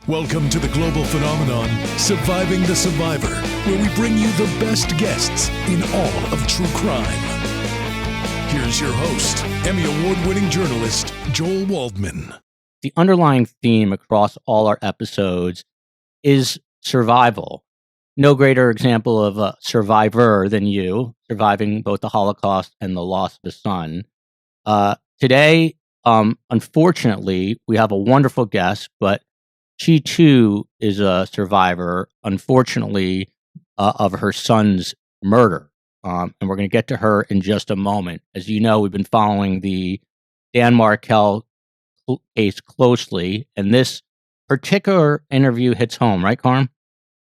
Welcome to the global phenomenon, Surviving the Survivor, where we bring you the best guests in all of true crime. Here's your host, Emmy Award-winning journalist, Joel Waldman. The underlying theme across all our episodes is survival. No greater example of a survivor than you, surviving both the Holocaust and the loss of a son. Today, unfortunately, we have a wonderful guest, but she too is a survivor, unfortunately, of her son's murder. And we're going to get to her in just a moment. As you know, we've been following the Dan Markel case closely, and this particular interview hits home, right, Karen?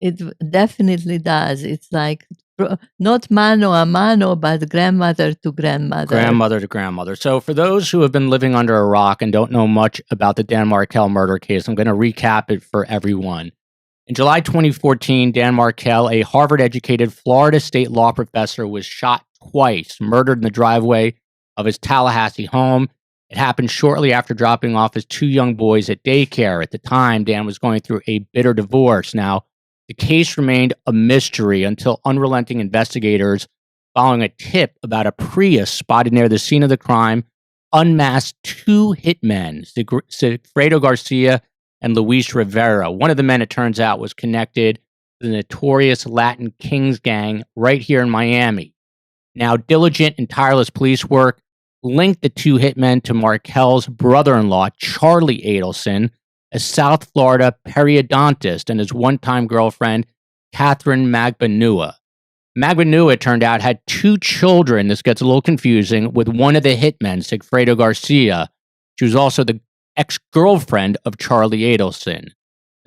It definitely does. It's like not mano a mano, but grandmother to grandmother. Grandmother to grandmother. So for those who have been living under a rock and don't know much about the Dan Markel murder case, I'm going to recap it for everyone. In July 2014, Dan Markel, a Harvard-educated Florida state law professor, was shot twice, murdered in the driveway of his Tallahassee home. It happened shortly after dropping off his two young boys at daycare. At the time, Dan was going through a bitter divorce. Now, the case remained a mystery until unrelenting investigators, following a tip about a Prius spotted near the scene of the crime, unmasked two hitmen, Sigfredo Garcia and Luis Rivera. One of the men, it turns out, was connected to the notorious Latin Kings gang right here in Miami. Now, diligent and tireless police work linked the two hitmen to Markel's brother-in-law, Charlie Adelson, a South Florida periodontist, and his one-time girlfriend, Catherine Magbanua. Magbanua, it turned out, had two children, this gets a little confusing, with one of the hitmen, Sigfredo Garcia. She was also the ex-girlfriend of Charlie Adelson.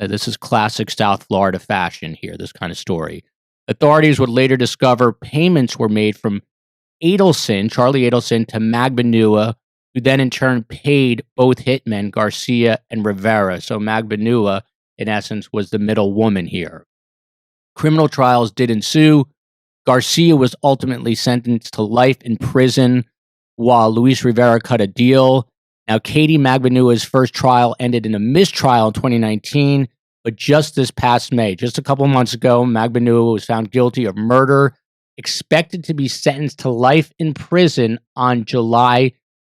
Now, this is classic South Florida fashion here, this kind of story. Authorities would later discover payments were made from Charlie Adelson, to Magbanua, who then in turn paid both hitmen, Garcia and Rivera. So Magbanua, in essence, was the middle woman here. Criminal trials did ensue. Garcia was ultimately sentenced to life in prison, while Luis Rivera cut a deal. Now, Katie Magbanua's first trial ended in a mistrial in 2019, but just this past May, just a couple months ago, Magbanua was found guilty of murder, expected to be sentenced to life in prison on July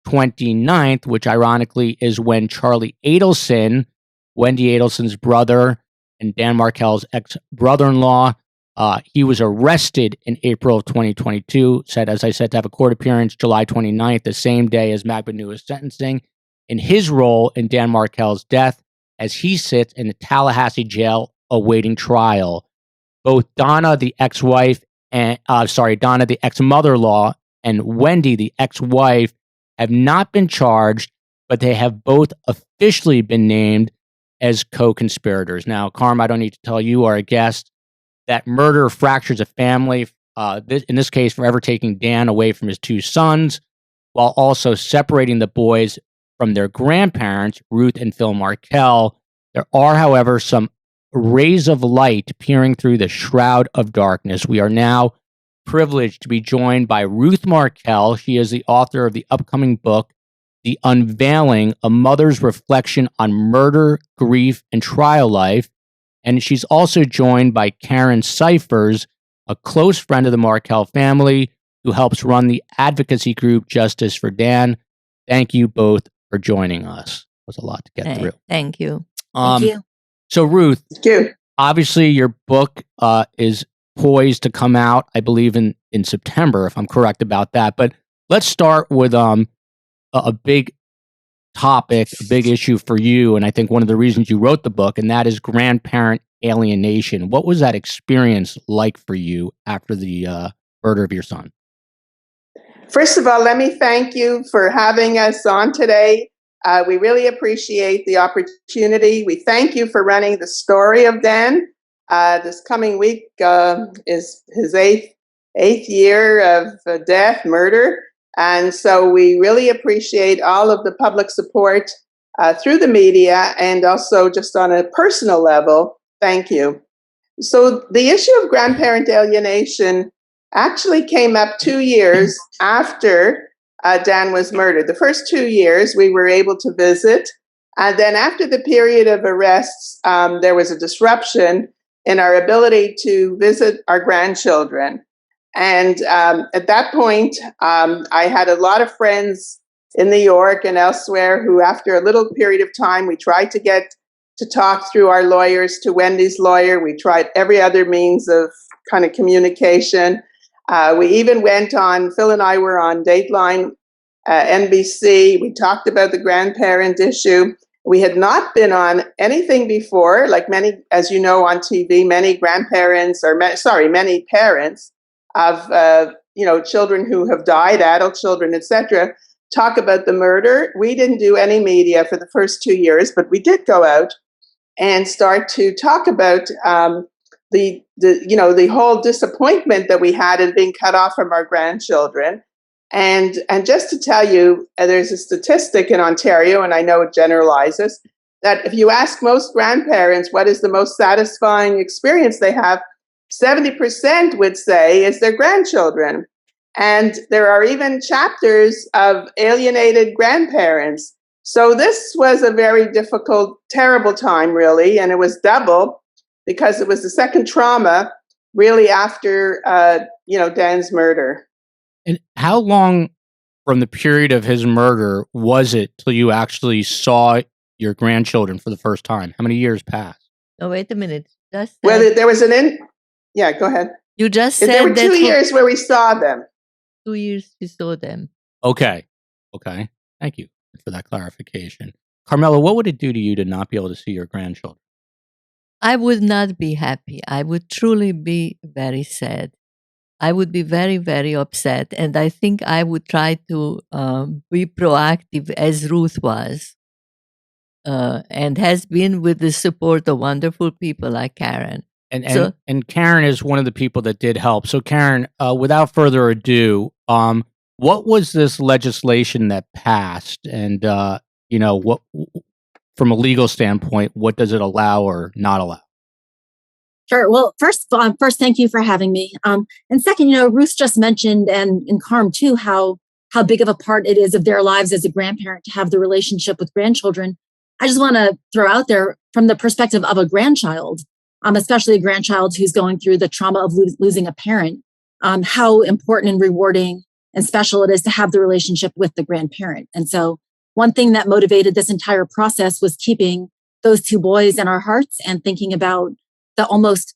29th, which ironically is when Charlie Adelson, Wendy Adelson's brother and Dan Markel's ex-brother-in-law, he was arrested in April of 2022, as I said, to have a court appearance July 29th, the same day as Magbanua's sentencing, in his role in Dan Markel's death, as he sits in the Tallahassee jail awaiting trial. Both Donna, the ex-wife, and Donna, the ex-mother-in-law, and Wendy, the ex-wife, have not been charged, but they have both officially been named as co-conspirators. Now, Carm, I don't need to tell you, our guest, that murder fractures a family, in this case, forever taking Dan away from his two sons, while also separating the boys from their grandparents, Ruth and Phil Markel. There are, however, some rays of light peering through the shroud of darkness. We are now privileged to be joined by Ruth Markel. She is the author of the upcoming book, The Unveiling, A Mother's Reflection on Murder, Grief, and Trial Life. And she's also joined by Karen Cyphers, a close friend of the Markel family, who helps run the advocacy group Justice for Dan. Thank you both for joining us. It was a lot to get through. Thank you. Thank you. So, Ruth, Thank you. Obviously your book is poised to come out, I believe, in September, if I'm correct about that. But let's start with a big topic, a big issue for you, and I think one of the reasons you wrote the book, and that is grandparent alienation. What was that experience like for you after the murder of your son? First of all, let me thank you for having us on today. We really appreciate the opportunity. We thank you for running the story of Dan. This coming week is his eighth year of death, murder. And so we really appreciate all of the public support through the media, and also just on a personal level, thank you. So the issue of grandparent alienation actually came up 2 years after Dan was murdered. The first 2 years we were able to visit And then after the period of arrests, there was a disruption in our ability to visit our grandchildren. And at that point, I had a lot of friends in New York and elsewhere who, after a little period of time, we tried to get to talk through our lawyers to Wendy's lawyer. We tried every other means of kind of communication. We even went on, Phil and I were on Dateline NBC. We talked about the grandparent issue. We had not been on anything before, like many, as you know, on TV, many grandparents, many parents of children who have died, adult children, etc., talk about the murder. We didn't do any media for the first 2 years, but we did go out and start to talk about the whole disappointment that we had in being cut off from our grandchildren. And just to tell you, there's a statistic in Ontario, and I know it generalizes, that if you ask most grandparents what is the most satisfying experience they have, 70% would say is their grandchildren. And there are even chapters of alienated grandparents. So this was a very difficult, terrible time, really, and it was double because it was the second trauma, really, after Dan's murder. And how long from the period of his murder was it till you actually saw your grandchildren for the first time? How many years passed? Oh, wait a minute. Well, there was Yeah, go ahead. You just said there were 2 years where we saw them. 2 years we saw them. Okay. Thank you for that clarification. Carmela, what would it do to you to not be able to see your grandchildren? I would not be happy. I would truly be very sad. I would be very, very upset. And I think I would try to be proactive as Ruth was and has been with the support of wonderful people like Karen. And Karen is one of the people that did help. So Karen, without further ado, what was this legislation that passed? And, what, from a legal standpoint, what does it allow or not allow? Sure. Well, first, thank you for having me. And second, Ruth just mentioned, and Carm too, how big of a part it is of their lives as a grandparent to have the relationship with grandchildren. I just want to throw out there from the perspective of a grandchild, especially a grandchild who's going through the trauma of losing a parent, how important and rewarding and special it is to have the relationship with the grandparent. And so one thing that motivated this entire process was keeping those two boys in our hearts and thinking about the almost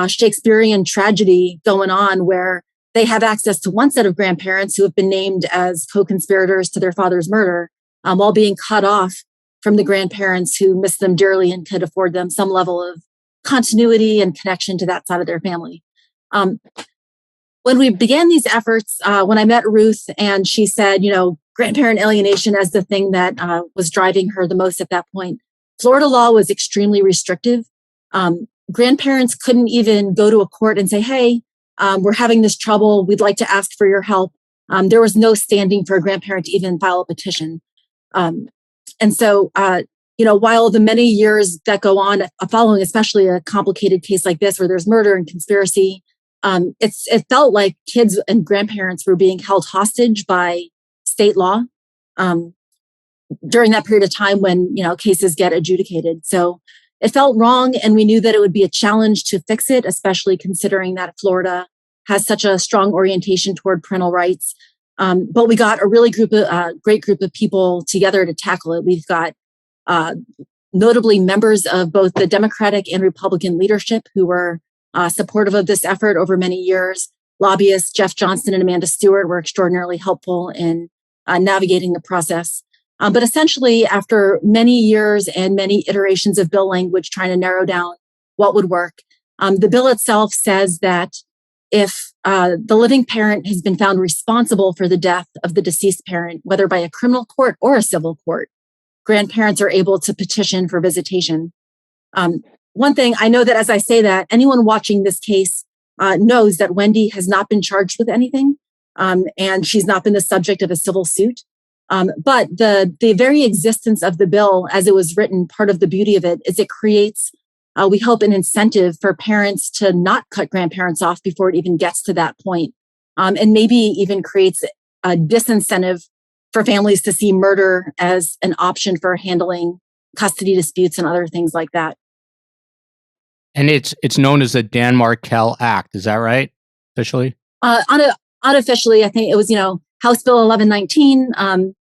Shakespearean tragedy going on where they have access to one set of grandparents who have been named as co-conspirators to their father's murder, while being cut off from the grandparents who miss them dearly and could afford them some level of continuity and connection to that side of their family. When we began these efforts, when I met Ruth and she said, grandparent alienation as the thing that was driving her the most at that point, Florida law was extremely restrictive. Grandparents couldn't even go to a court and say, hey, we're having this trouble. We'd like to ask for your help. There was no standing for a grandparent to even file a petition. And so, while the many years that go on following, especially a complicated case like this, where there's murder and conspiracy, it felt like kids and grandparents were being held hostage by state law during that period of time when, cases get adjudicated. So it felt wrong, and we knew that it would be a challenge to fix it, especially considering that Florida has such a strong orientation toward parental rights. But we got a really great group of people together to tackle it. We've got notably members of both the Democratic and Republican leadership who were supportive of this effort over many years. Lobbyists Jeff Johnston and Amanda Stewart were extraordinarily helpful in navigating the process. But essentially, after many years and many iterations of bill language trying to narrow down what would work, the bill itself says that if the living parent has been found responsible for the death of the deceased parent, whether by a criminal court or a civil court, grandparents are able to petition for visitation. One thing I know that as I say that, anyone watching this case knows that Wendy has not been charged with anything, and she's not been the subject of a civil suit. But the very existence of the bill as it was written, part of the beauty of it is it creates, we hope, an incentive for parents to not cut grandparents off before it even gets to that point. And maybe even creates a disincentive for families to see murder as an option for handling custody disputes and other things like that. And it's known as the Dan Markel Act. Is that right? Officially? Unofficially, I think it was, House Bill 1119.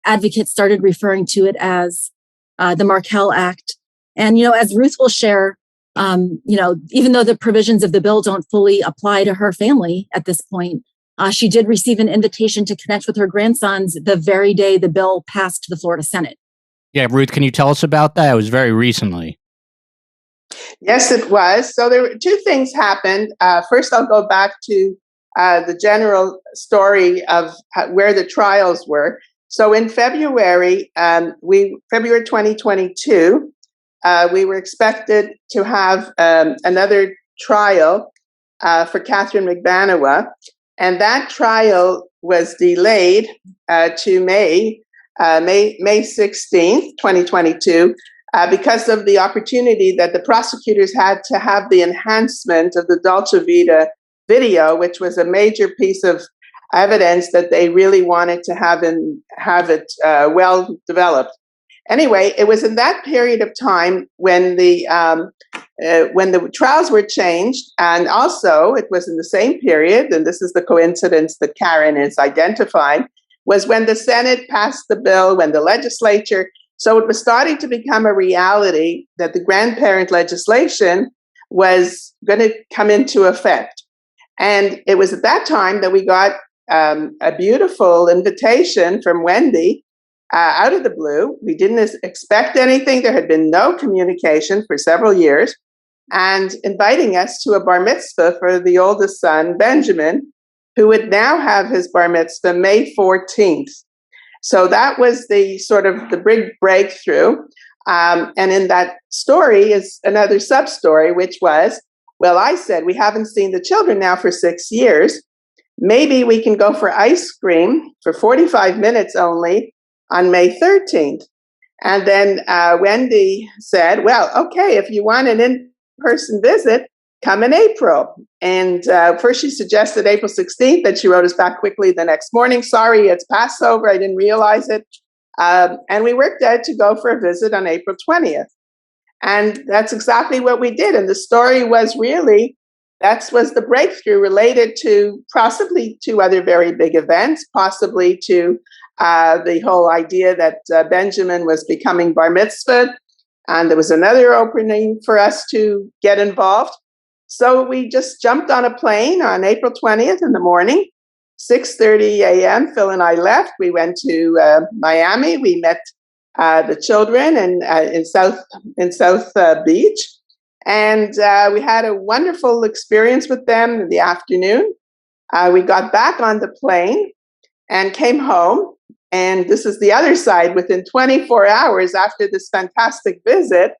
Advocates started referring to it as the Markel Act. And, as Ruth will share, even though the provisions of the bill don't fully apply to her family at this point, she did receive an invitation to connect with her grandsons the very day the bill passed the Florida Senate. Yeah, Ruth, can you tell us about that? It was very recently. Yes, it was. So there were two things happened. First, I'll go back to the general story of where the trials were. So in February 2022, we were expected to have another trial for Catherine McBanawa, and that trial was delayed to May 16th, 2022, because of the opportunity that the prosecutors had to have the enhancement of the Dolce Vita video, which was a major piece of evidence that they really wanted to have it well developed. Anyway, it was in that period of time when the trials were changed, and also it was in the same period, and this is the coincidence that Karen is identifying, was when the Senate passed the bill, when the legislature. So it was starting to become a reality that the grandparent legislation was going to come into effect. And it was at that time that we got a beautiful invitation from Wendy out of the blue. We didn't expect anything. There had been no communication for several years, and inviting us to a bar mitzvah for the oldest son, Benjamin, who would now have his bar mitzvah May 14th. So that was the sort of the big breakthrough. And in that story is another sub-story, which was, well, I said, we haven't seen the children now for 6 years. Maybe we can go for ice cream for 45 minutes only on May 13th. And then Wendy said, well, okay, if you want an in-person visit, come in April. And first she suggested April 16th, then she wrote us back quickly the next morning. Sorry, it's Passover. I didn't realize it. And we worked out to go for a visit on April 20th. And that's exactly what we did. And the story was really, that was the breakthrough related to possibly two other very big events, possibly to the whole idea that Benjamin was becoming bar mitzvah. And there was another opening for us to get involved. So we just jumped on a plane on April 20th in the morning, 6:30 a.m. Phil and I left. We went to Miami. We met the children in South Beach. And we had a wonderful experience with them in the afternoon. We got back on the plane and came home. And this is the other side. Within 24 hours after this fantastic visit,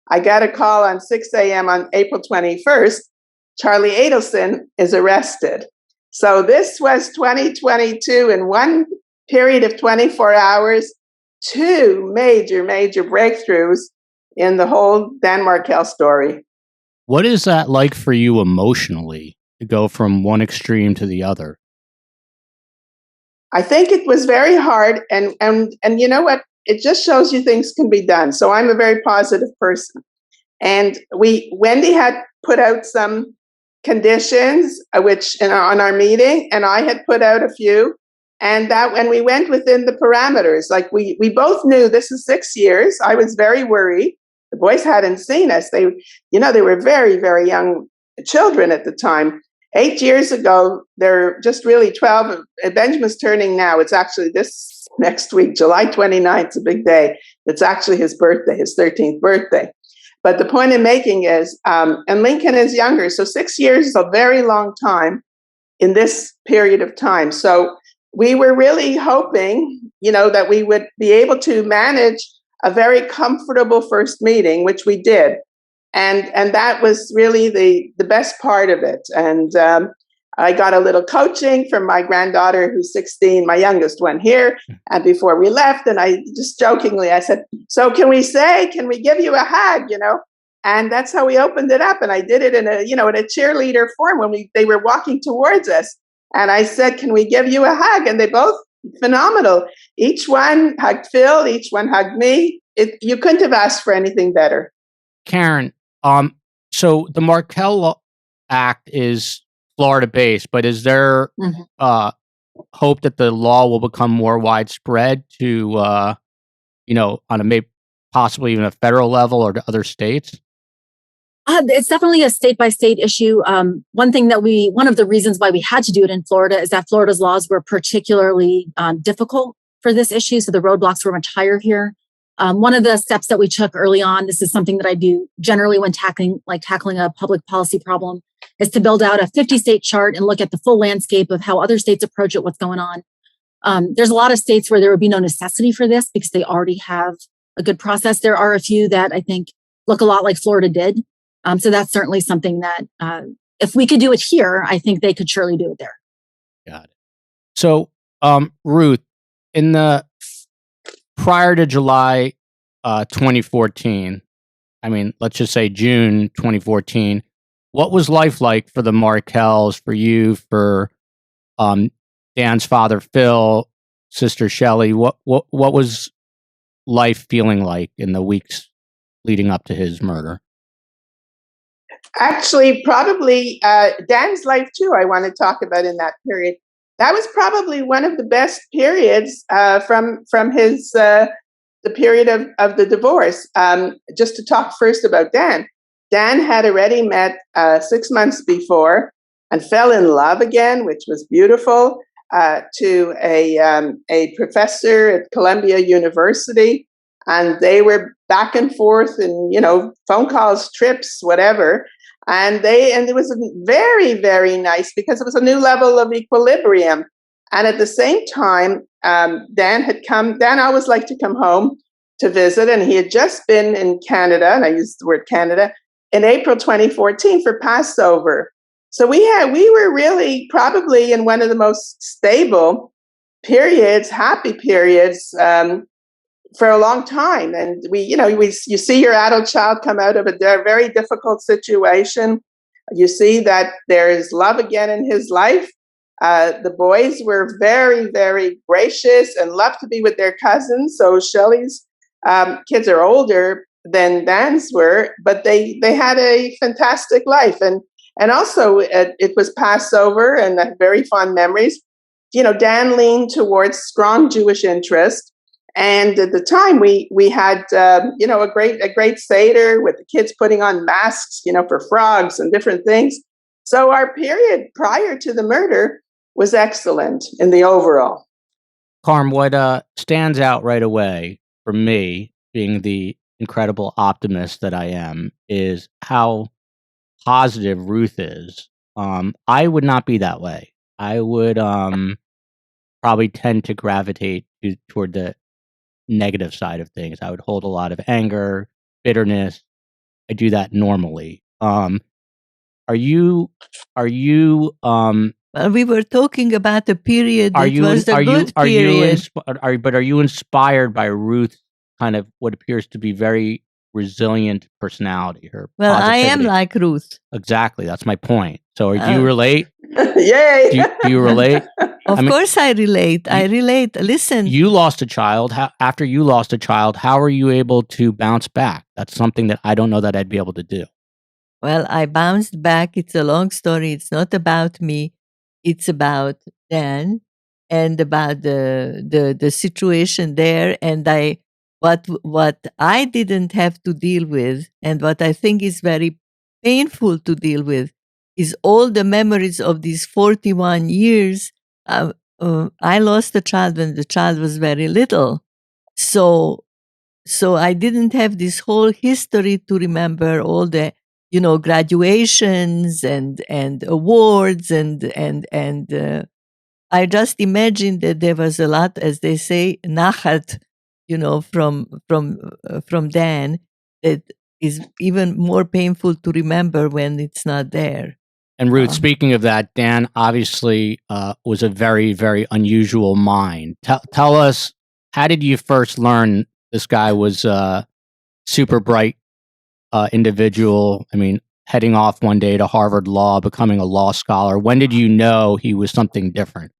I got a call on 6 a.m. on April 21st. Charlie Adelson is arrested. So this was 2022 in one period of 24 hours, two major breakthroughs in the whole Dan Markel story. What is that like for you emotionally to go from one extreme to the other? I think it was very hard, and you know what? It just shows you things can be done. So I'm a very positive person, and Wendy had put out some conditions, which on our meeting, and I had put out a few, and that when we went within the parameters, like we both knew this is 6 years. I was very worried. The boys hadn't seen us. They were very, very young children at the time. 8 years ago, they're just really 12. Benjamin's turning now. It's actually this next week, July 29th, it's a big day. It's actually his birthday, his 13th birthday. But the point I'm making is, and Lincoln is younger, so 6 years is a very long time in this period of time. So we were really hoping, that we would be able to manage a very comfortable first meeting, which we did. And that was really the best part of it. And I got a little coaching from my granddaughter, who's 16, my youngest one here. And before we left, and I just jokingly, I said, so can we give you a hug, And that's how we opened it up. And I did it in a cheerleader form when they were walking towards us. And I said, can we give you a hug? And they both phenomenal. Each one hugged Phil, each one hugged me. you couldn't have asked for anything better. Karen, so the Markel Act is Florida-based, but is there hope that the law will become more widespread to, on a possibly even a federal level or to other states? It's definitely a state-by-state issue. One of the reasons why we had to do it in Florida is that Florida's laws were particularly difficult for this issue. So the roadblocks were much higher here. One of the steps that we took early on, this is something that I do generally when tackling a public policy problem, is to build out a 50-state chart and look at the full landscape of how other states approach it, what's going on. There's a lot of states where there would be no necessity for this because they already have a good process. There are a few that I think look a lot like Florida did. So that's certainly something that if we could do it here, I think they could surely do it there. Got it. So, Ruth, in the prior to July 2014, I mean, let's just say June 2014, what was life like for the Markels, for you, for Dan's father, Phil, sister Shelley? What was life feeling like in the weeks leading up to his murder? Actually, probably Dan's life too, I want to talk about in that period. That was probably one of the best periods from his the period of the divorce. Just to talk first about Dan. Dan had already met 6 months before and fell in love again, which was beautiful, to a professor at Columbia University. And they were back and forth and, phone calls, trips, whatever. And it was very, very nice because it was a new level of equilibrium. And at the same time, Dan always liked to come home to visit. And he had just been in Canada, and I use the word Canada, in April 2014 for Passover. So we were really probably in one of the most stable periods, happy periods, for a long time. And you see your adult child come out of a very difficult situation. You see that there is love again in his life. The boys were very, very gracious and loved to be with their cousins. So Shelley's kids are older than Dan's were, but they had a fantastic life. And also it was Passover and very fond memories. Dan leaned towards strong Jewish interest. And at the time, we had a great Seder with the kids putting on masks, for frogs and different things. So our period prior to the murder was excellent in the overall. Carm, what stands out right away for me, being the incredible optimist that I am, is how positive Ruth is. I would not be that way. I would probably tend to gravitate toward the negative side of things. I would hold a lot of anger, bitterness. I do that normally. Are you well, we were talking about the period that was the good period. Are you inspired by Ruth's kind of what appears to be very resilient personality? Her well, positivity? I am like Ruth. Exactly. That's my point. So do you relate? Yay! Do you relate? Of course I relate. I relate. Listen. You lost a child. After you lost a child, how are you able to bounce back? That's something that I don't know that I'd be able to do. Well, I bounced back. It's a long story. It's not about me. It's about Dan and about the situation there. And what I didn't have to deal with, and what I think is very painful to deal with, is all the memories of these 41 years. I lost a child when the child was very little. So I didn't have this whole history to remember all the, graduations and awards and I just imagined that there was a lot, as they say, nachat, from Dan, that is even more painful to remember when it's not there. And Ruth, speaking of that, Dan obviously was a very, very unusual mind. Tell us, how did you first learn this guy was a super bright individual? I mean, heading off one day to Harvard Law, becoming a law scholar. When did you know he was something different?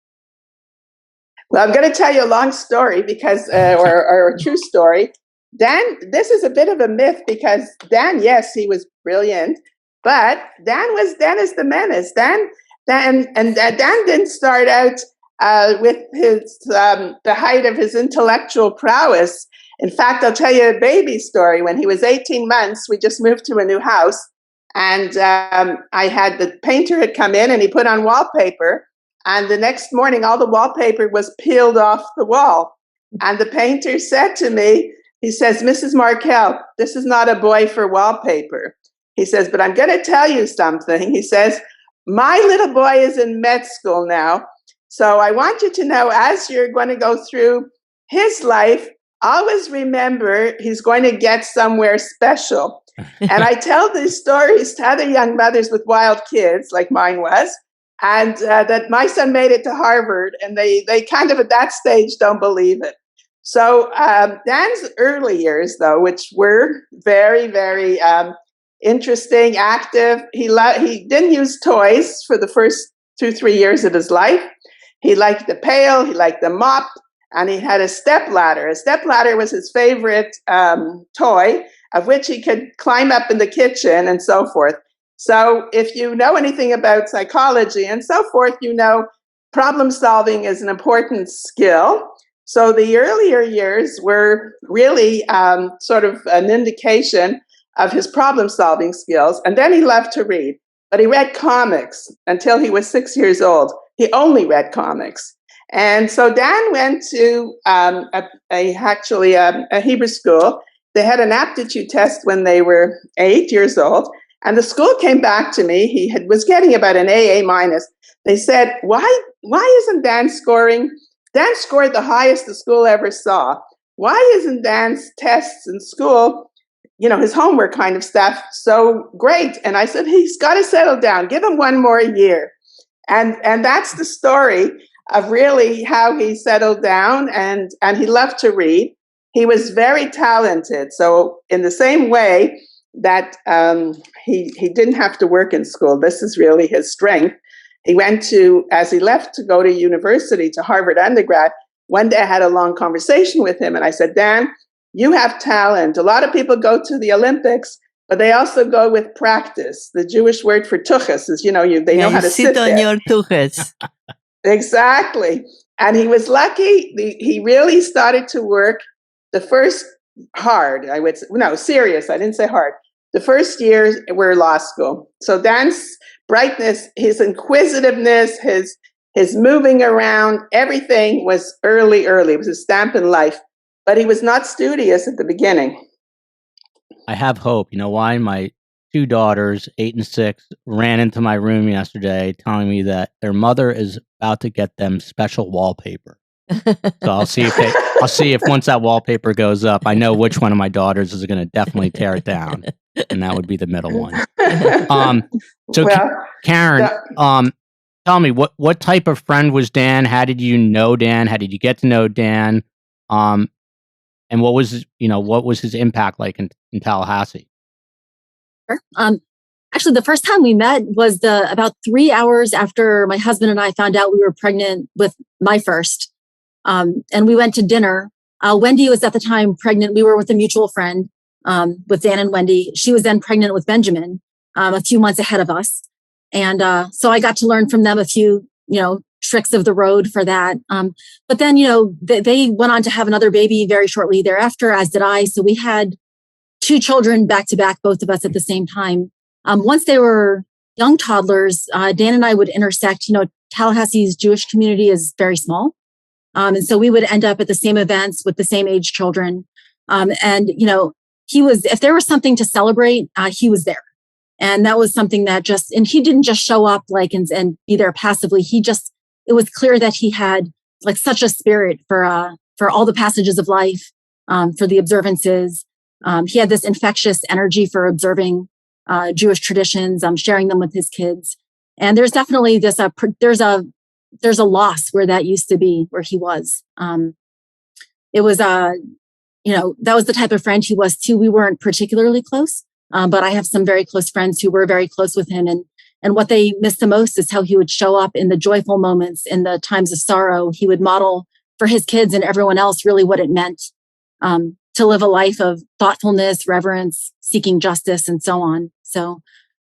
Well, I'm going to tell you a long story because, or a true story, Dan, this is a bit of a myth because Dan, yes, he was brilliant, but Dan was Dennis the Menace. Dan didn't start out with his the height of his intellectual prowess. In fact, I'll tell you a baby story. When he was 18 months, we just moved to a new house, and I had the painter had come in and he put on wallpaper, and the next morning all the wallpaper was peeled off the wall. And the painter said to me, he says, "Mrs. Markel, this is not a boy for wallpaper." He says, "But I'm going to tell you something." He says, "My little boy is in med school now. So I want you to know, as you're going to go through his life, always remember he's going to get somewhere special." And I tell these stories to other young mothers with wild kids, like mine was, and that my son made it to Harvard, and they kind of at that stage don't believe it. So Dan's early years, though, which were very, very interesting, active. He didn't use toys for the first 2-3 years of his life. He liked the pail, he liked the mop, and he had a stepladder. A stepladder was his favorite toy, of which he could climb up in the kitchen and so forth. So if you know anything about psychology and so forth, you know problem solving is an important skill. So the earlier years were really sort of an indication of his problem solving skills. And then he loved to read, but he read comics until he was 6 years old. He only read comics. And so Dan went to a Hebrew school. They had an aptitude test when they were 8 years old. And the school came back to me. He was getting about an AA minus. They said, why isn't Dan scoring? Dan scored the highest the school ever saw. Why isn't Dan's tests in school, his homework kind of stuff, so great? And I said, he's got to settle down. Give him one more year. And that's the story of really how he settled down, and he loved to read. He was very talented. So in the same way that he didn't have to work in school, this is really his strength. He went as he left to go to university, to Harvard undergrad, one day I had a long conversation with him and I said, "Dan, you have talent. A lot of people go to the Olympics, but they also go with practice." The Jewish word for tuchas is, they know how to sit on there. your tuchas. Exactly. And he was lucky. He really started to work the first hard, I would say, no, serious. I didn't say hard. The first years were law school. So Dan's brightness, his inquisitiveness, his moving around, everything was early. It was a stamp in life. But he was not studious at the beginning. I have hope. You know why? My 2 daughters, 8 and 6, ran into my room yesterday telling me that their mother is about to get them special wallpaper. So I'll see if once that wallpaper goes up, I know which one of my daughters is going to definitely tear it down, and that would be the middle one. Karen, tell me what type of friend was Dan? How did you know Dan? How did you get to know Dan? And what was his impact like in Tallahassee? Sure. Actually, the first time we met was about 3 hours after my husband and I found out we were pregnant with my first. And we went to dinner. Wendy was at the time pregnant. We were with a mutual friend with Dan and Wendy. She was then pregnant with Benjamin a few months ahead of us. And so I got to learn from them a few, tricks of the road for that. But then, they went on to have another baby very shortly thereafter, as did I. So we had 2 children back to back, both of us at the same time. Once they were young toddlers, Dan and I would intersect. Tallahassee's Jewish community is very small. And so we would end up at the same events with the same age children. If there was something to celebrate, he was there. And that was something that and he didn't just show up and be there passively. It was clear that he had such a spirit for all the passages of life, for the observances. He had this infectious energy for observing Jewish traditions, sharing them with his kids. And there's definitely there's a loss where that used to be, where he was. It was, that was the type of friend he was too. We weren't particularly close, but I have some very close friends who were very close with him. And what they missed the most is how he would show up in the joyful moments, in the times of sorrow. He would model for his kids and everyone else really what it meant to live a life of thoughtfulness, reverence, seeking justice, and so on. So,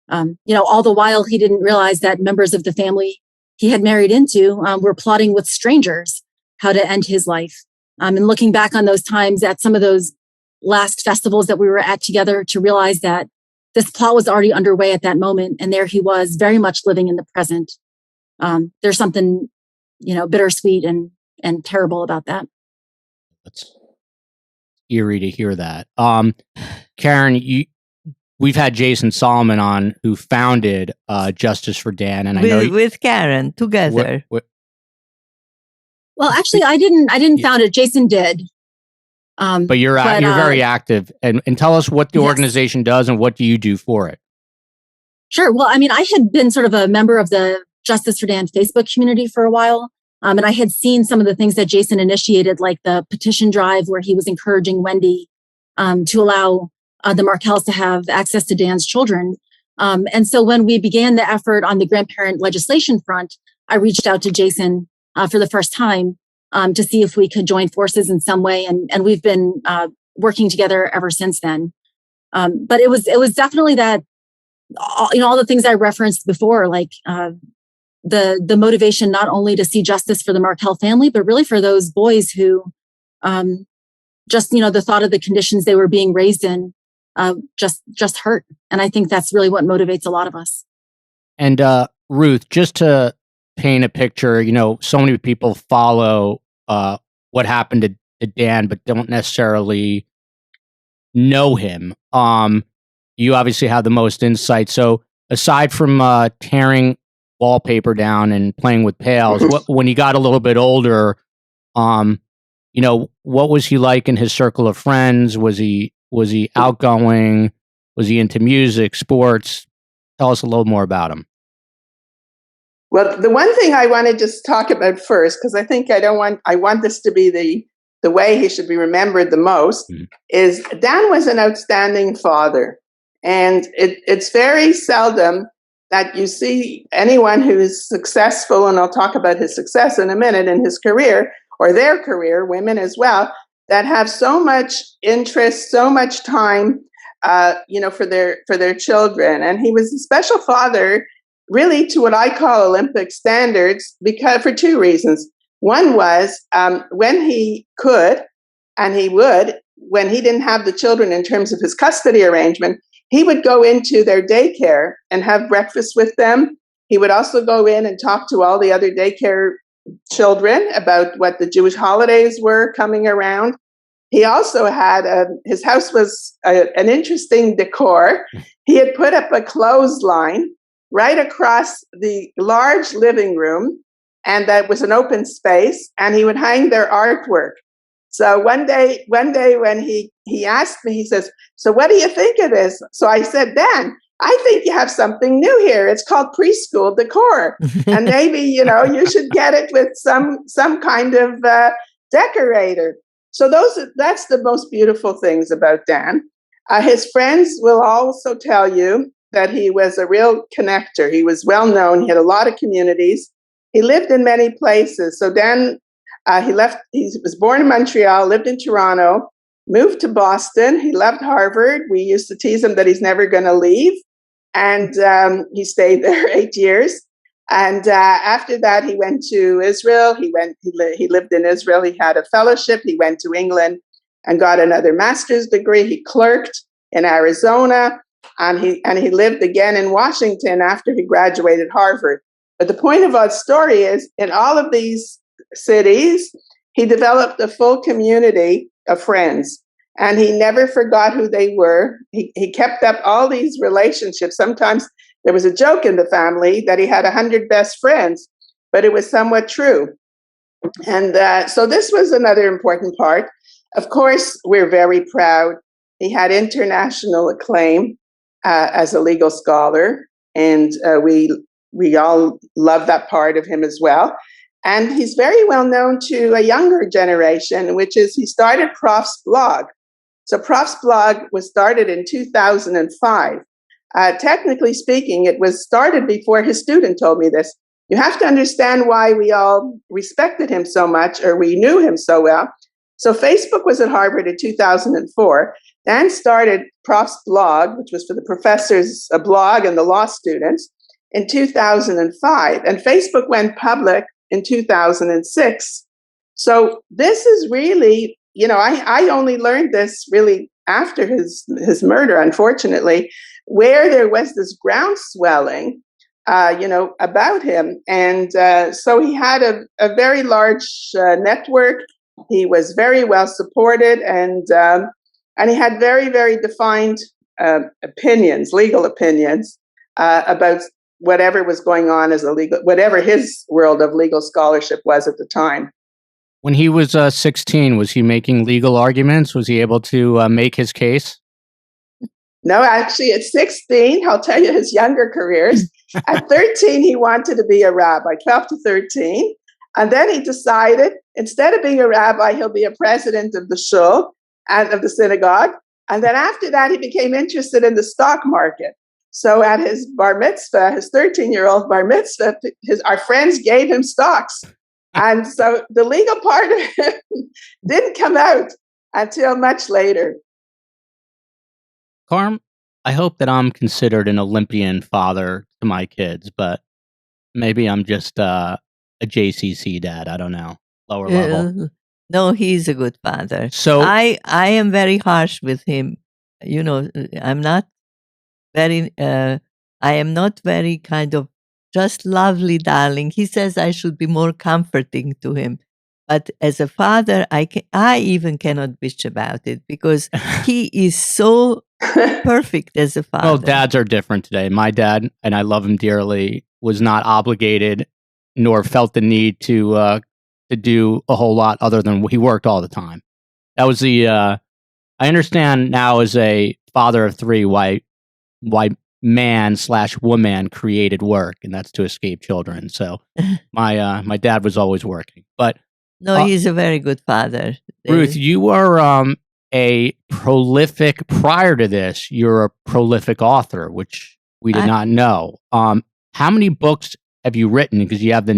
all the while he didn't realize that members of the family he had married into were plotting with strangers how to end his life. And looking back on those times at some of those last festivals that we were at together to realize that this plot was already underway at that moment. And there he was, very much living in the present. There's something, bittersweet and terrible about that. That's eerie to hear that. Karen, we've had Jason Solomon on, who founded Justice for Dan, and I know with Karen together. Well, actually, I didn't found it. Jason did. But you're very active, and tell us what the organization does and what do you do for it. Sure. Well, I had been sort of a member of the Justice for Dan Facebook community for a while. And I had seen some of the things that Jason initiated, like the petition drive where he was encouraging Wendy to allow the Markels to have access to Dan's children. And so when we began the effort on the grandparent legislation front, I reached out to Jason for the first time to see if we could join forces in some way. And we've been working together ever since then. But it was definitely that, all the things I referenced before, like the motivation not only to see justice for the Markel family, but really for those boys who just, the thought of the conditions they were being raised in just hurt. And I think that's really what motivates a lot of us. And Ruth, just to paint a picture, so many people follow what happened to Dan, but don't necessarily know him. You obviously have the most insight. So aside from tearing wallpaper down and playing with pails, when he got a little bit older, what was he like in his circle of friends? Was he outgoing? Was he into music, sports? Tell us a little more about him. Well, the one thing I want to just talk about first, because I think I want this to be the way he should be remembered the most, is Dan was an outstanding father. And it's very seldom that you see anyone who is successful, and I'll talk about his success in a minute in his career, or their career, women as well, that have so much interest, so much time, for their children. And he was a special father, really, to what I call Olympic standards, because for two reasons. One was when he could, and he would, when he didn't have the children in terms of his custody arrangement, he would go into their daycare and have breakfast with them. He would also go in and talk to all the other daycare children about what the Jewish holidays were coming around. He also had, his house was an interesting decor. He had put up a clothesline right across the large living room, and that was an open space, and he would hang their artwork. So one day when he asked me, he says, "So what do you think of this?" So I said, "Dan, I think you have something new here. It's called preschool decor. And maybe, you should get it with some kind of decorator." So that's the most beautiful things about Dan. His friends will also tell you that he was a real connector. He was well known. He had a lot of communities. He lived in many places. So Dan, he was born in Montreal, lived in Toronto, moved to Boston. He loved Harvard. We used to tease him that he's never going to leave. And he stayed there 8 years. And after that, he went to Israel. He lived in Israel. He had a fellowship. He went to England and got another master's degree. He clerked in Arizona. And he lived again in Washington after he graduated Harvard. But the point of our story is, in all of these cities, he developed a full community of friends, and he never forgot who they were. He kept up all these relationships. Sometimes there was a joke in the family that he had 100 best friends, but it was somewhat true. And so this was another important part. Of course, we're very proud. He had international acclaim as a legal scholar, and we all love that part of him as well. And he's very well known to a younger generation, which is he started Prof's blog. So Prof's blog was started in 2005. Technically speaking, it was started before his student told me this. You have to understand why we all respected him so much, or we knew him so well. So Facebook was at Harvard in 2004. Dan started Prof's blog, which was for the professors, a blog and the law students, in 2005. And Facebook went public in 2006. So this is really, I only learned this really after his murder, unfortunately, where there was this groundswelling, about him. And so he had a very large network. He was very well supported, and he had very, very defined opinions, legal opinions, about whatever was going on whatever his world of legal scholarship was at the time. When he was 16, was he making legal arguments? Was he able to make his case? No, actually, at 16, I'll tell you his younger careers. At 13, he wanted to be a rabbi, 12 to 13. And then he decided, instead of being a rabbi, he'll be a president of the shul and of the synagogue. And then after that, he became interested in the stock market. So at his bar mitzvah, his 13-year-old bar mitzvah, our friends gave him stocks. And so the legal part of it didn't come out until much later. Carm, I hope that I'm considered an Olympian father to my kids, but maybe I'm just a JCC dad. I don't know. Lower level. No, he's a good father. So I am very harsh with him. I'm not very, I am not very kind of just lovely darling. He says I should be more comforting to him. But as a father, I even cannot bitch about it because he is so perfect as a father. Well, dads are different today. My dad, and I love him dearly, was not obligated nor felt the need to do a whole lot other than he worked all the time. That was I understand now as a father of three why man/woman created work, and that's to escape children. So my dad was always working. But no, he's a very good father. Ruth, you are a prolific, prior to this, you're a prolific author, which we did not know. How many books have you written? Because you have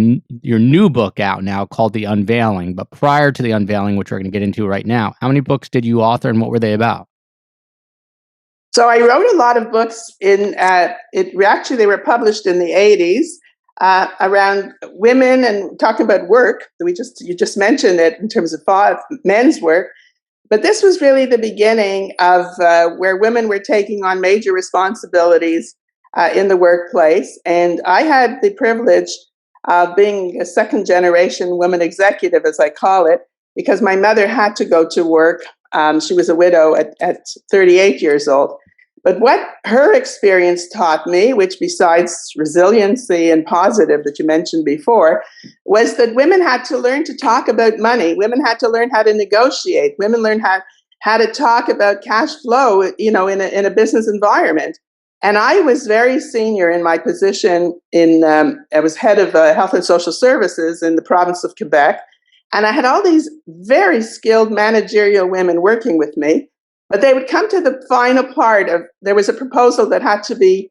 your new book out now called The Unveiling. But prior to The Unveiling, which we're going to get into right now, how many books did you author and what were they about? So I wrote a lot of books actually, they were published in the 80s. Around women and talking about work. You just mentioned it in terms of men's work, but this was really the beginning of where women were taking on major responsibilities in the workplace. And I had the privilege of being a second generation woman executive, as I call it, because my mother had to go to work. She was a widow at 38 years old. But what her experience taught me, which besides resiliency and positive that you mentioned before, was that women had to learn to talk about money. Women had to learn how to negotiate. Women learned how to talk about cash flow, in a business environment. And I was very senior in my position I was head of health and social services in the province of Quebec. And I had all these very skilled managerial women working with me. But they would come to the final part there was a proposal that had to be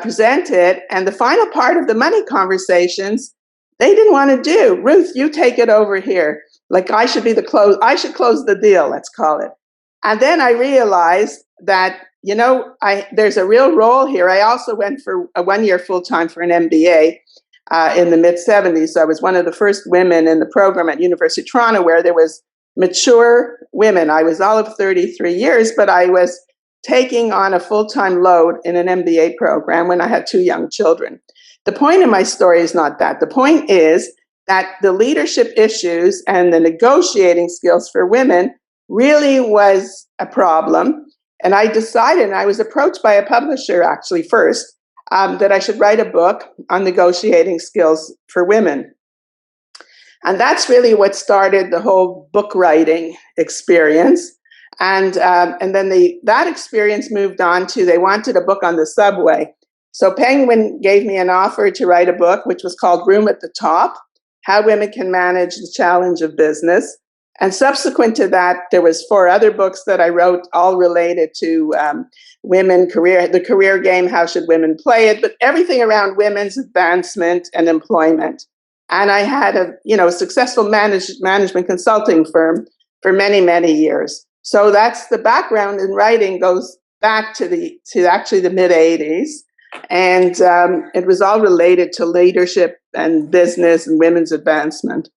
presented, and the final part of the money conversations, they didn't want to do. Ruth, you take it over here. Like I should close the deal, let's call it. And then I realized that, there's a real role here. I also went for a 1-year full-time for an MBA in the mid-70s. So I was one of the first women in the program at University of Toronto where there was mature women. I was all of 33 years, but I was taking on a full-time load in an MBA program when I had 2 young children. The point of my story is not that. The point is that the leadership issues and the negotiating skills for women really was a problem. And I decided, and I was approached by a publisher actually first, that I should write a book on negotiating skills for women. And that's really what started the whole book writing experience. And then that experience moved on to, they wanted a book on the subway. So Penguin gave me an offer to write a book, which was called Room at the Top, How Women Can Manage the Challenge of Business. And subsequent to that, there was 4 other books that I wrote, all related to women, the career game, how should women play it, but everything around women's advancement and employment. And I had a successful management consulting firm for many, many years. So that's the background in writing goes back to actually the mid 80s. And it was all related to leadership and business and women's advancement.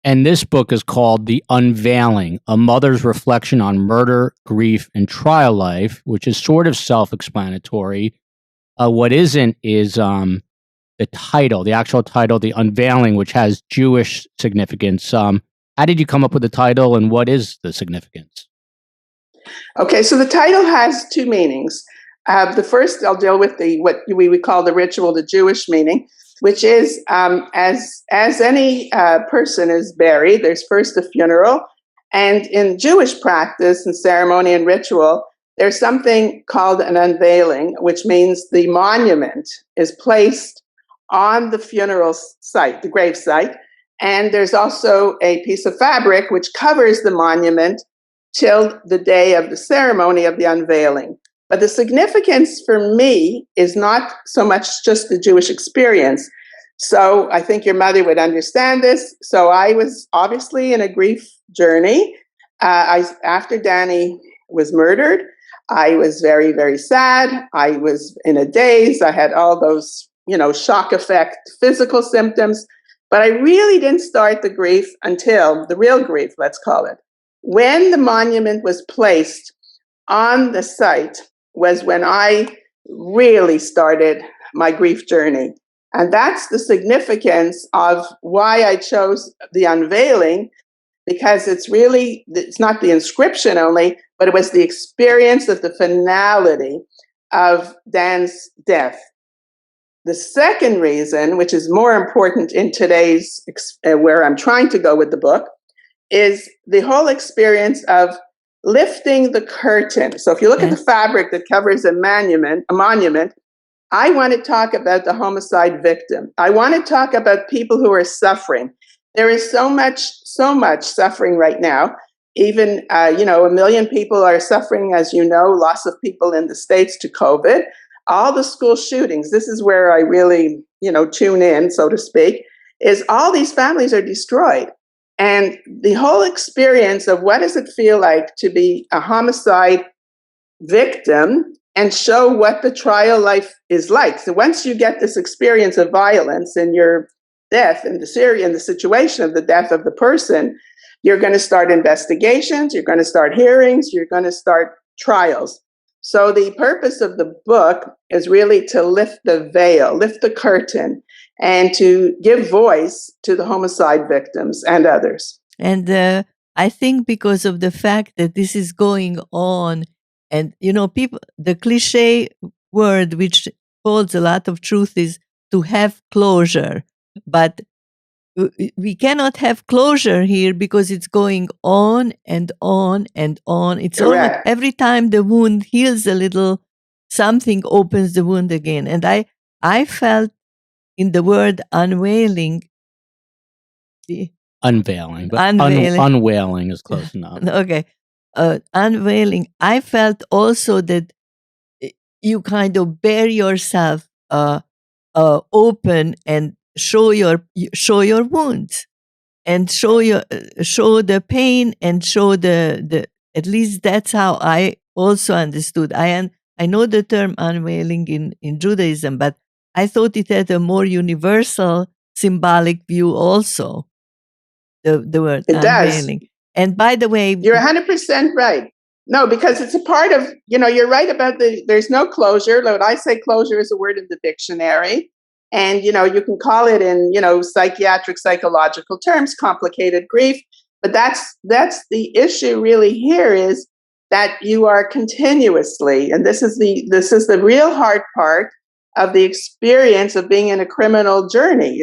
And this book is called The Unveiling, A Mother's Reflection on Murder, Grief, and Trial Life, which is sort of self-explanatory. What isn't is the title, the actual title, The Unveiling, which has Jewish significance. How did you come up with the title, and what is the significance? Okay, so the title has two meanings. The first, I'll deal with what we would call the ritual, the Jewish meaning, which is as any person is buried, there's first a funeral. And in Jewish practice and ceremony and ritual, there's something called an unveiling, which means the monument is placed on the funeral site, the grave site. And there's also a piece of fabric which covers the monument till the day of the ceremony of the unveiling. But the significance for me is not so much just the Jewish experience. So I think your mother would understand this. So I was obviously in a grief journey. After Danny was murdered, I was very, very sad. I was in a daze. I had all those, shock effect physical symptoms. But I really didn't start the grief until the real grief, let's call it. When the monument was placed on the site was when I really started my grief journey. And that's the significance of why I chose the unveiling, because it's not the inscription only, but it was the experience of the finality of Dan's death. The second reason, which is more important in today's, where I'm trying to go with the book, is the whole experience of lifting the curtain. So if you look at the fabric that covers a monument, I want to talk about the homicide victim. I want to talk about people who are suffering. There is so much suffering right now. Even, 1 million people are suffering, as you know, loss of people in the States to COVID. All the school shootings, this is where I really, tune in, so to speak, is all these families are destroyed. And the whole experience of what does it feel like to be a homicide victim and show what the trial life is like. So once you get this experience of violence and your death and the situation of the death of the person, you're going to start investigations, you're going to start hearings, you're going to start trials. So the purpose of the book is really to lift the veil, lift the curtain, and to give voice to the homicide victims and others. And I think because of the fact that this is going on, and people, the cliche word which holds a lot of truth is to have closure, but we cannot have closure here because it's going on and on and on. It's almost every time the wound heals a little, something opens the wound again. And I felt in the word unveiling. Unveiling, but unveiling is close enough. Okay. Unveiling. I felt also that you kind of bear yourself open and show your wounds and show the pain and show the at least that's how I also understood. I know the term unveiling in Judaism, but I thought it had a more universal symbolic view also. The word it unveiling. Does. And by the way, you're 100% right. No, because it's a part of, you're right about there's no closure. When I say closure is a word in the dictionary. And, you can call it in, psychiatric, psychological terms, complicated grief. But that's the issue really here is that you are continuously, and this is the real hard part of the experience of being in a criminal journey.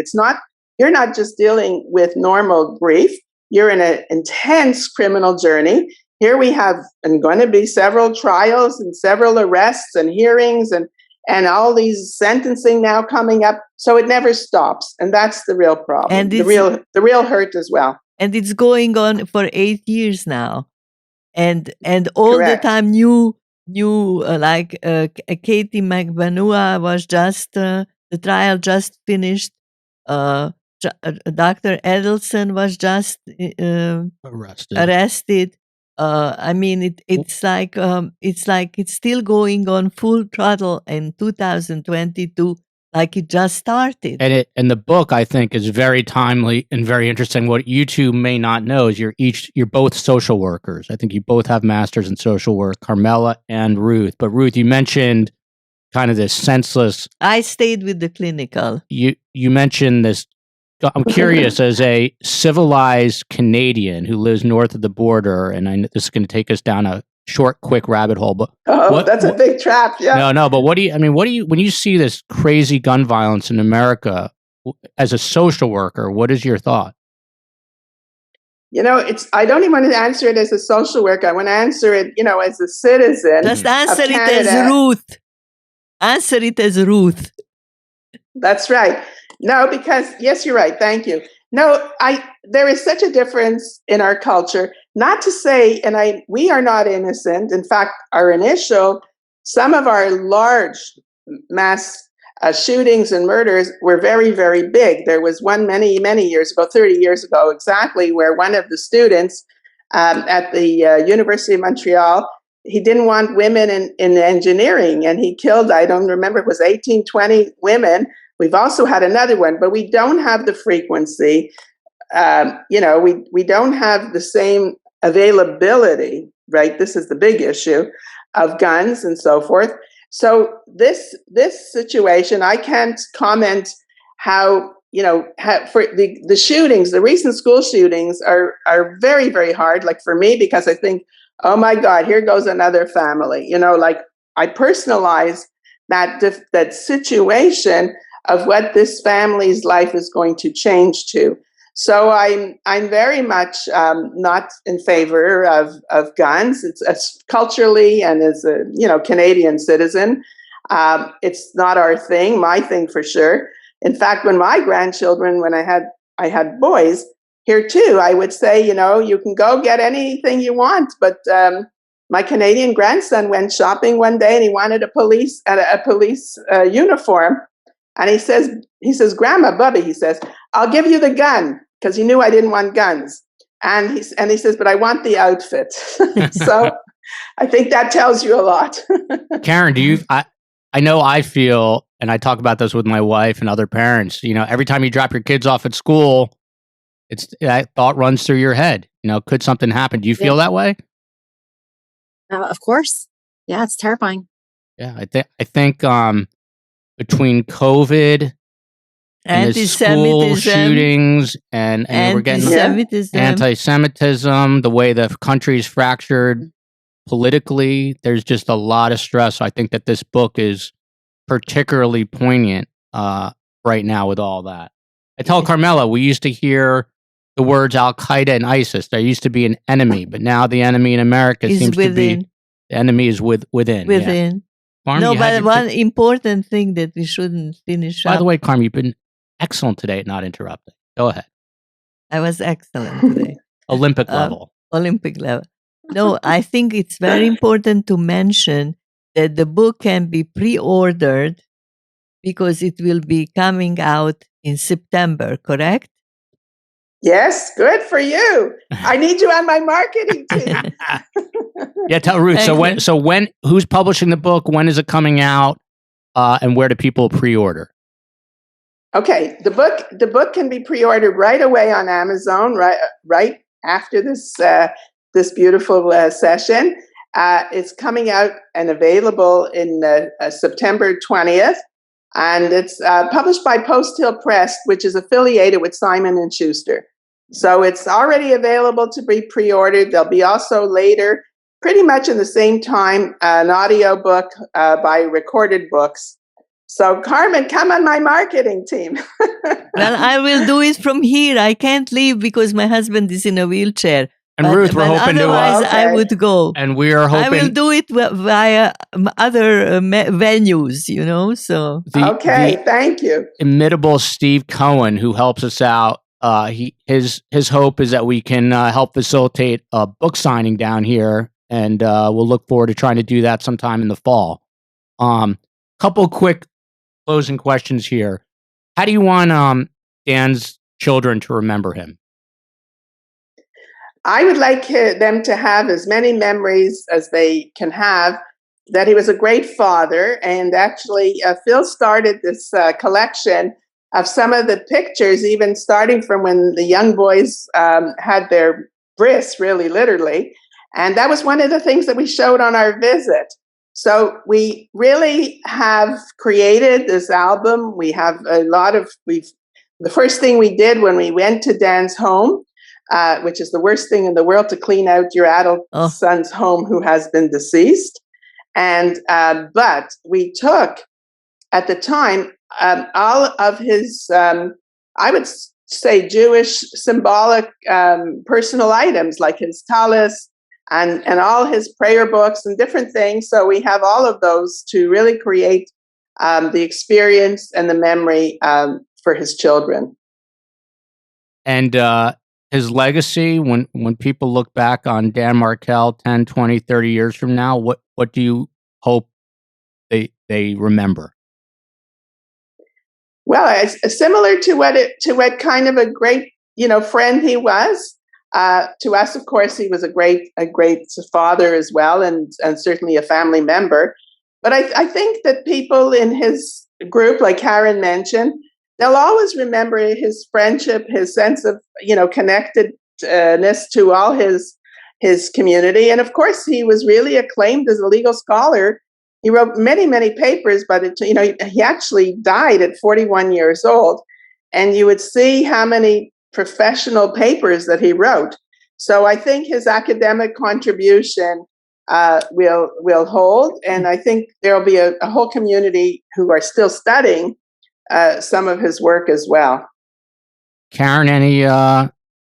You're not just dealing with normal grief. You're in an intense criminal journey. Here we have, and going to be several trials and several arrests and hearings and all these sentencing now coming up. So it never stops. And that's the real problem. And the real hurt as well. And it's going on for 8 years now. And all Correct. the time new Katie McBanua was just, the trial just finished. Dr. Edelson was just arrested. I mean, it's like it's still going on full throttle in 2022, like it just started. And the book, I think, is very timely and very interesting. What you two may not know is you're both social workers. I think you both have masters in social work, Carmela and Ruth. But Ruth, you mentioned kind of this senseless. I stayed with the clinical. You mentioned this. I'm curious, as a civilized Canadian who lives north of the border, and I know this is going to take us down a short, quick rabbit hole. But that's a big trap. Yeah. No. But what do you when you see this crazy gun violence in America as a social worker? What is your thought? I don't even want to answer it as a social worker. I want to answer it, as a citizen. Just answer it as Ruth. Answer it as Ruth. That's right. No, because yes, you're right. Thank you. No, there is such a difference in our culture. Not to say, we are not innocent. In fact, some of our large mass shootings and murders were very, very big. There was one many, many years ago, 30 years ago exactly, where one of the students at the University of Montreal, he didn't want women in engineering, and he killed, I don't remember, it was 18, 20 women. We've also had another one, but we don't have the frequency. We don't have the same availability, right? This is the big issue of guns and so forth. So this situation, I can't comment how for the shootings, the recent school shootings are very, very hard. Like for me, because I think, oh my God, here goes another family. I personalize that situation of what this family's life is going to change to. So I'm very much not in favor of guns. It's culturally, and as a Canadian citizen, it's not our thing. My thing for sure. In fact, when my grandchildren, when I had boys here too, I would say, you can go get anything you want, but my Canadian grandson went shopping one day and he wanted a police uniform. And he says, Grandma, Bubby, he says, I'll give you the gun, because he knew I didn't want guns. And he says, but I want the outfit. So I think that tells you a lot. Karen, I know I feel, and I talk about this with my wife and other parents, every time you drop your kids off at school, that thought runs through your head. Could something happen? Do you feel that way? Of course. Yeah, it's terrifying. Yeah, I think between COVID and the school shootings and we're getting anti-Semitism, the way the country's fractured politically, there's just a lot of stress. So I think that this book is particularly poignant right now with all that. I tell Carmela, we used to hear the words Al-Qaeda and ISIS. There used to be an enemy, but now the enemy in America seems to be the enemy is within. Within. Yeah. Carm, no, but one important thing that we shouldn't finish By the way, Carm, you've been excellent today at not interrupting. Go ahead. I was excellent today. Olympic level. Olympic level. No, I think it's very important to mention that the book can be pre-ordered because it will be coming out in September, correct? Yes, good for you. I need you on my marketing team. Yeah, tell Ruth. When who's publishing the book? When is it coming out? And where do people pre-order? Okay, the book can be pre-ordered right away on Amazon. Right after this beautiful session, it's coming out and available in September 20th, and it's published by Post Hill Press, which is affiliated with Simon & Schuster. So it's already available to be pre-ordered. There'll be also later, pretty much in the same time, an audio book by Recorded Books. So Carmen, come on my marketing team. Well, I will do it from here. I can't leave because my husband is in a wheelchair. And Ruth, we're hoping to. Otherwise, I would go. And we are hoping. I will do it via other venues, So thank you. Imitable Steve Cohen, who helps us out. His hope is that we can help facilitate a book signing down here, and we'll look forward to trying to do that sometime in the fall. Couple quick closing questions here. How do you want Dan's children to remember him? I would like them to have as many memories as they can have, that he was a great father. And actually, Phil started this collection of some of the pictures, even starting from when the young boys had their bris, really literally. And that was one of the things that we showed on our visit. So we really have created this album. We have the first thing we did when we went to Dan's home, which is the worst thing in the world, to clean out your adult son's home who has been deceased. And but we took, at the time, all of his, I would say, Jewish symbolic personal items, like his tallis and all his prayer books and different things. So we have all of those to really create the experience and the memory for his children. And his legacy, when people look back on Dan Markel 10, 20, 30 years from now, what do you hope they remember? Well, similar to what kind of a great friend he was. To us, of course, he was a great father as well, and certainly a family member. But I think that people in his group, like Karen mentioned, they'll always remember his friendship, his sense of connectedness to all his community, and of course, he was really acclaimed as a legal scholar. He wrote many, many papers, but he actually died at 41 years old, and you would see how many professional papers that he wrote. So I think his academic contribution will hold, and I think there'll be a whole community who are still studying some of his work as well. Karen,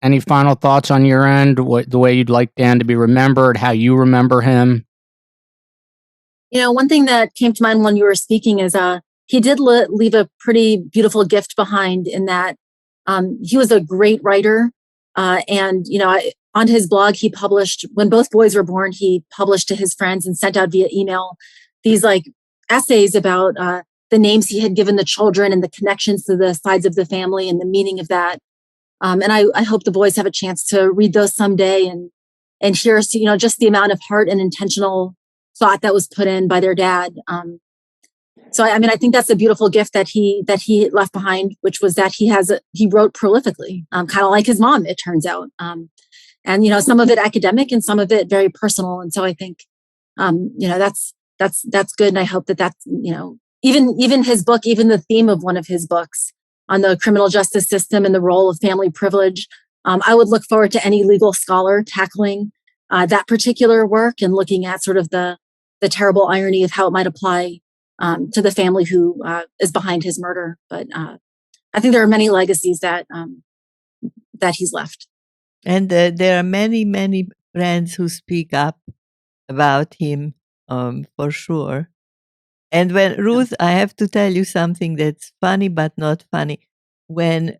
any final thoughts on your end? The way you'd like Dan to be remembered, how you remember him? One thing that came to mind when you were speaking is he did leave a pretty beautiful gift behind, in that he was a great writer. And on his blog, he published, when both boys were born, he published to his friends and sent out via email these essays about the names he had given the children and the connections to the sides of the family and the meaning of that. And I hope the boys have a chance to read those someday and hear, just the amount of heart and intentional thought that was put in by their dad. So I think that's a beautiful gift that he left behind, which was that he wrote prolifically, kind of like his mom, it turns out. And some of it academic and some of it very personal. And so I think that's good. And I hope that's even his book, even the theme of one of his books on the criminal justice system and the role of family privilege. I would look forward to any legal scholar tackling that particular work and looking at sort of the terrible irony of how it might apply to the family who is behind his murder. But I think there are many legacies that he's left. And there are many, many friends who speak up about him, for sure. And when Ruth, I have to tell you something that's funny but not funny. When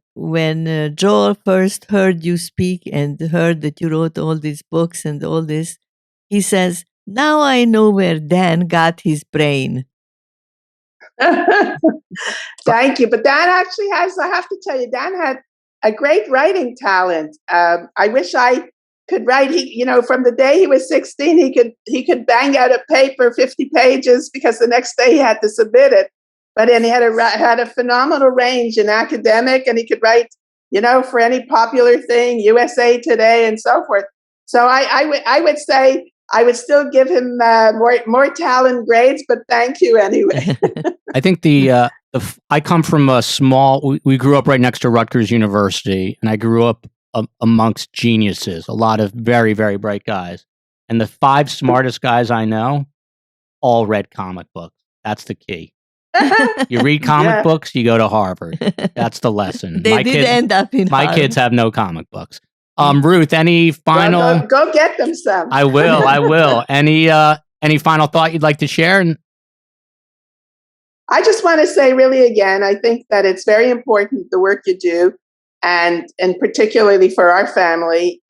Joel first heard you speak and heard that you wrote all these books and all this, he says, "Now I know where Dan got his brain." Thank you. But Dan actually has, I have to tell you, Dan had a great writing talent. I wish I could write. He, from the day he was 16, he could bang out a paper 50 pages because the next day he had to submit it. But then he had a phenomenal range in academic, and he could write, for any popular thing, USA Today and so forth. So I would say I would still give him more talent grades, but thank you anyway. I think I come from a small. We grew up right next to Rutgers University, and I grew up amongst geniuses, a lot of very, very bright guys. And the 5 smartest guys I know all read comic books. That's the key. You read comic books, you go to Harvard. That's the lesson. They end up in my Harvard. kids have no comic books. Ruth, any final? Go get them some. I will. Any final thought you'd like to share? I just want to say, really, again, I think that it's very important, the work you do, and particularly for our family,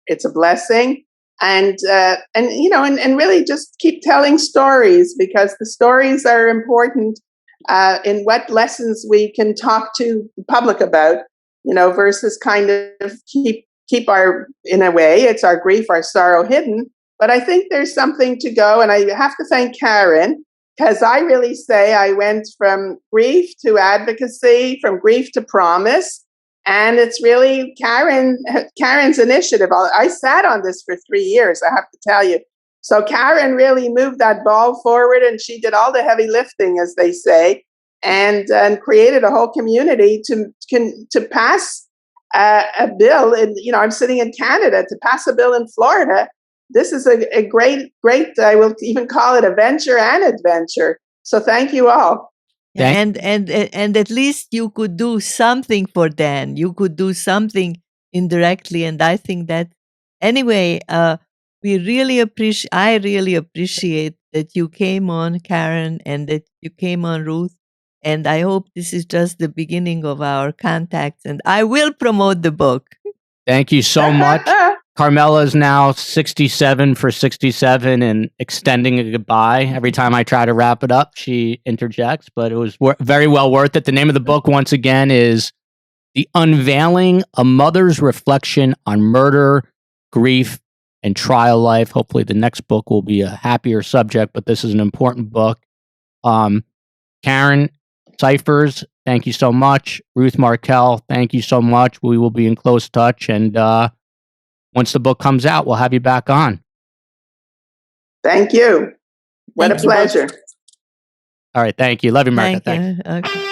it's a blessing. And really just keep telling stories, because the stories are important in what lessons we can talk to the public about. versus kind of keep our, in a way, it's our grief, our sorrow hidden. But I think there's something to go. And I have to thank Karen, because I really say I went from grief to advocacy, from grief to promise. And it's really Karen's initiative. I sat on this for 3 years, I have to tell you. So Karen really moved that ball forward, and she did all the heavy lifting, as they say, and created a whole community to pass a bill. And I'm sitting in Canada to pass a bill in Florida. This is a great, I will even call it a venture and adventure. So thank you all. And at least you could do something for Dan. You could do something indirectly, and I think that anyway. I really appreciate that you came on, Karen, and that you came on, Ruth. And I hope this is just the beginning of our contacts. And I will promote the book. Thank you so much. Carmela is now 67 for 67 and extending a goodbye. Every time I try to wrap it up, she interjects, but it was very well worth it. The name of the book, once again, is The Unveiling, A Mother's Reflection on Murder, Grief, and Trial Life. Hopefully the next book will be a happier subject, but this is an important book. Karen Cyphers, thank you so much. Ruth Markel, thank you so much. We will be in close touch, and once the book comes out, we'll have you back on. Thank you. What a pleasure. All right, thank you. Love you, Martha. Thank you. Thanks. Okay.